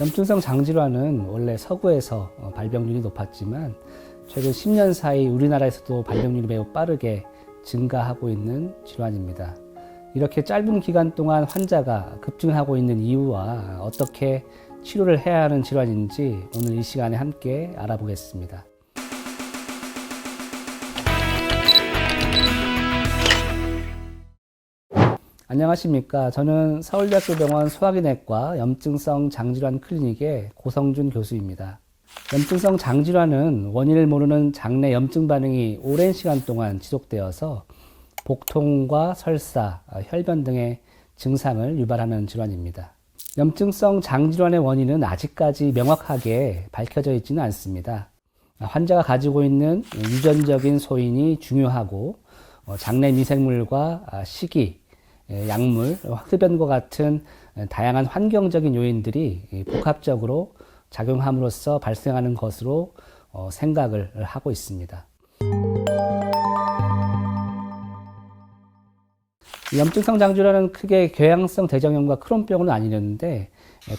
염증성 장질환은 원래 서구에서 발병률이 높았지만 최근 10년 사이 우리나라에서도 발병률이 매우 빠르게 증가하고 있는 질환입니다. 이렇게 짧은 기간 동안 환자가 급증하고 있는 이유와 어떻게 치료를 해야 하는 질환인지 오늘 이 시간에 함께 알아보겠습니다. 안녕하십니까. 저는 서울대학교 병원 소화기내과 염증성 장질환 클리닉의 고성준 교수입니다. 염증성 장질환은 원인을 모르는 장내 염증 반응이 오랜 시간 동안 지속되어서 복통과 설사, 혈변 등의 증상을 유발하는 질환입니다. 염증성 장질환의 원인은 아직까지 명확하게 밝혀져 있지는 않습니다. 환자가 가지고 있는 유전적인 소인이 중요하고 장내 미생물과 식이, 약물, 흡연과 같은 다양한 환경적인 요인들이 복합적으로 작용함으로써 발생하는 것으로 생각을 하고 있습니다. 염증성 장질환은 크게 궤양성 대장염과 크론병으로 나뉘는데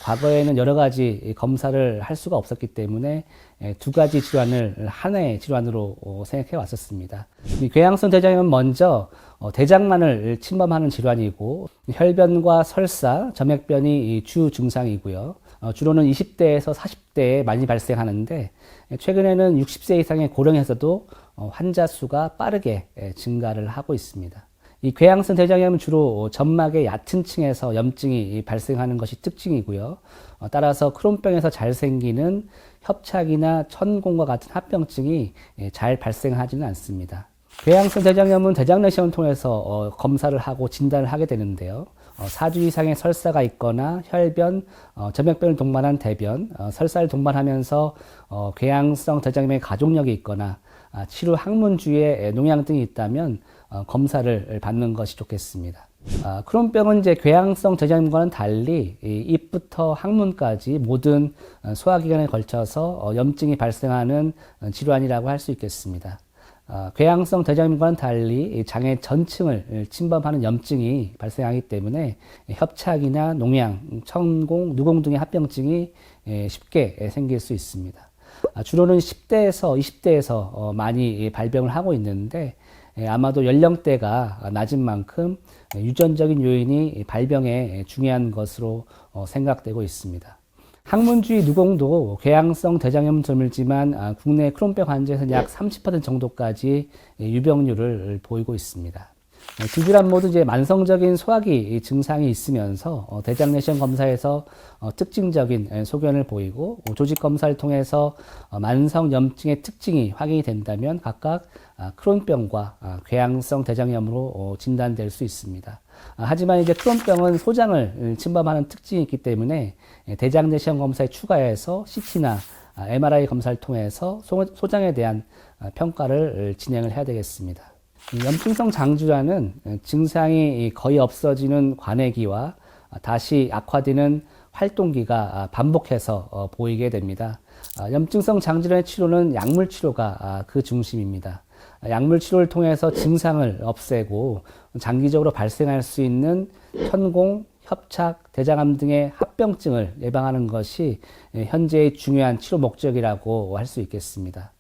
과거에는 여러 가지 검사를 할 수가 없었기 때문에 두 가지 질환을 하나의 질환으로 생각해 왔었습니다. 이 궤양성 대장염은 먼저 대장만을 침범하는 질환이고 혈변과 설사, 점액변이 주 증상이고요. 주로는 20대에서 40대에 많이 발생하는데 최근에는 60세 이상의 고령에서도 환자 수가 빠르게 증가를 하고 있습니다. 이 궤양성 대장염은 주로 점막의 얕은 층에서 염증이 발생하는 것이 특징이고요. 따라서 크론병에서 잘 생기는 협착이나 천공과 같은 합병증이 잘 발생하지는 않습니다. 궤양성 대장염은 대장내시경을 통해서 검사를 하고 진단을 하게 되는데요. 4주 이상의 설사가 있거나 혈변, 점액변을 동반한 대변, 설사를 동반하면서 궤양성 대장염의 가족력이 있거나 치료 항문 주위에 농양 등이 있다면 검사를 받는 것이 좋겠습니다. 크론병은 이제 궤양성 대장염과는 달리 입부터 항문까지 모든 소화기관에 걸쳐서 염증이 발생하는 질환이라고 할 수 있겠습니다. 궤양성 대장염과는 달리 장의 전층을 침범하는 염증이 발생하기 때문에 협착이나 농양, 천공, 누공 등의 합병증이 쉽게 생길 수 있습니다. 주로는 10대에서 20대에서 많이 발병을 하고 있는데 아마도 연령대가 낮은 만큼 유전적인 요인이 발병에 중요한 것으로 생각되고 있습니다. 항문 주위 누공도 궤양성 대장염 드물지만 국내 크론병 환자에서는 약 30% 정도까지 유병률을 보이고 있습니다. 두 질환 모두 이제 만성적인 소화기 증상이 있으면서 대장내시경 검사에서 특징적인 소견을 보이고 조직 검사를 통해서 만성 염증의 특징이 확인이 된다면 각각 크론병과 궤양성 대장염으로 진단될 수 있습니다. 하지만 이제 크론병은 소장을 침범하는 특징이 있기 때문에 대장내시경 검사에 추가해서 CT나 MRI 검사를 통해서 소장에 대한 평가를 진행을 해야 되겠습니다. 염증성 장질환은 증상이 거의 없어지는 관해기와 다시 악화되는 활동기가 반복해서 보이게 됩니다. 염증성 장질환의 치료는 약물 치료가 그 중심입니다. 약물 치료를 통해서 증상을 없애고 장기적으로 발생할 수 있는 천공, 협착, 대장암 등의 합병증을 예방하는 것이 현재의 중요한 치료 목적이라고 할 수 있겠습니다.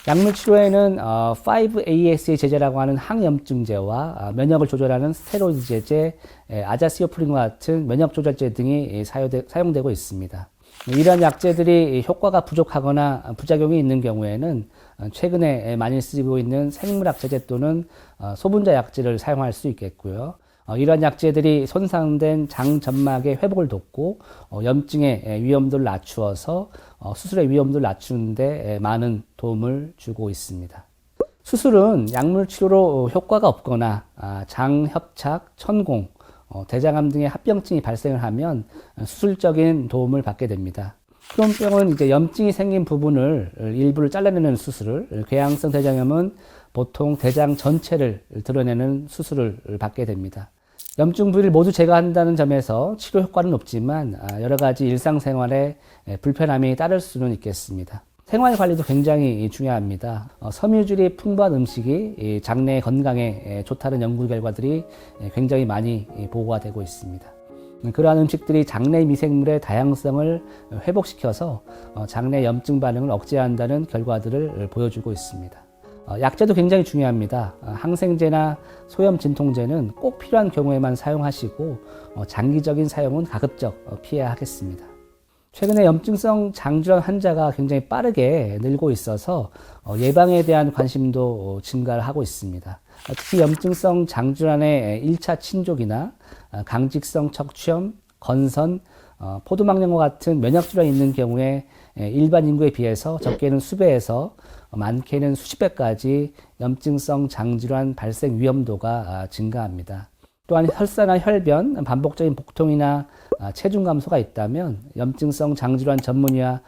약물 치료에는 5-ASA 제제라고 하는 항염증제와 면역을 조절하는 스테로이드 제제, 아자시오프린과 같은 면역 조절제 등이 사용되고 있습니다. 이러한 약제들이 효과가 부족하거나 부작용이 있는 경우에는 최근에 많이 쓰이고 있는 생물학 제제 또는 소분자 약제를 사용할 수 있겠고요. 이러한 약제들이 손상된 장 점막의 회복을 돕고 염증의 위험도를 낮추어서 수술의 위험도를 낮추는데 많은 도움을 주고 있습니다. 수술은 약물 치료로 효과가 없거나 장 협착, 천공, 대장암 등의 합병증이 발생을 하면 수술적인 도움을 받게 됩니다. 크론병은 이제 염증이 생긴 부분을 일부를 잘라내는 수술을, 궤양성 대장염은 보통 대장 전체를 드러내는 수술을 받게 됩니다. 염증 부위를 모두 제거한다는 점에서 치료 효과는 높지만 여러 가지 일상생활에 불편함이 따를 수는 있겠습니다. 생활 관리도 굉장히 중요합니다. 섬유질이 풍부한 음식이 장내 건강에 좋다는 연구 결과들이 굉장히 많이 보고가 되고 있습니다. 그러한 음식들이 장내 미생물의 다양성을 회복시켜서 장내 염증 반응을 억제한다는 결과들을 보여주고 있습니다. 약제도 굉장히 중요합니다. 항생제나 소염 진통제는 꼭 필요한 경우에만 사용하시고 장기적인 사용은 가급적 피해야 하겠습니다. 최근에 염증성 장질환 환자가 굉장히 빠르게 늘고 있어서 예방에 대한 관심도 증가를 하고 있습니다. 특히 염증성 장질환의 1차 친족이나 강직성 척추염, 건선, 포도막염과 같은 면역질환이 있는 경우에 일반 인구에 비해서 적게는 수배에서 많게는 수십 배까지 염증성 장질환 발생 위험도가 증가합니다. 또한 혈사나 혈변, 반복적인 복통이나 체중 감소가 있다면 염증성 장질환 전문의와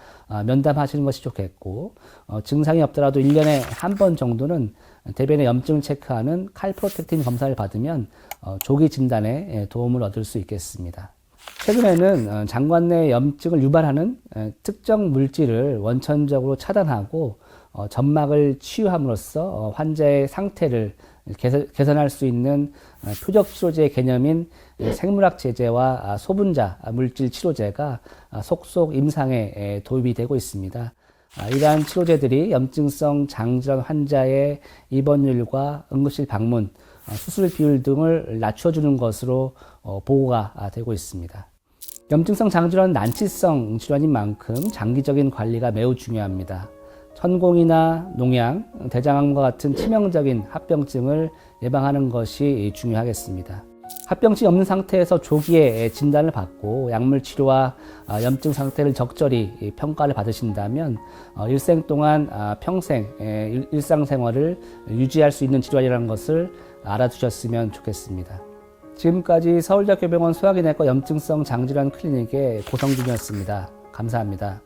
면담하시는 것이 좋겠고, 증상이 없더라도 1년에 한 번 정도는 대변의 염증을 체크하는 칼프로텍틴 검사를 받으면 조기 진단에 도움을 얻을 수 있겠습니다. 최근에는 장관 내 염증을 유발하는 특정 물질을 원천적으로 차단하고 점막을 치유함으로써 환자의 상태를 개선할 수 있는 표적 치료제의 개념인 생물학 제제와 소분자 물질 치료제가 속속 임상에 도입이 되고 있습니다. 이러한 치료제들이 염증성 장질환 환자의 입원율과 응급실 방문, 수술 비율 등을 낮춰주는 것으로 보고가 되고 있습니다. 염증성 장질환은 난치성 질환인 만큼 장기적인 관리가 매우 중요합니다. 천공이나 농양, 대장암과 같은 치명적인 합병증을 예방하는 것이 중요하겠습니다. 합병증이 없는 상태에서 조기에 진단을 받고 약물 치료와 염증 상태를 적절히 평가를 받으신다면 일생 동안 평생 일상생활을 유지할 수 있는 질환이라는 것을 알아두셨으면 좋겠습니다. 지금까지 서울대학교병원 소화기내과 염증성 장질환 클리닉의 고성준이었습니다. 감사합니다.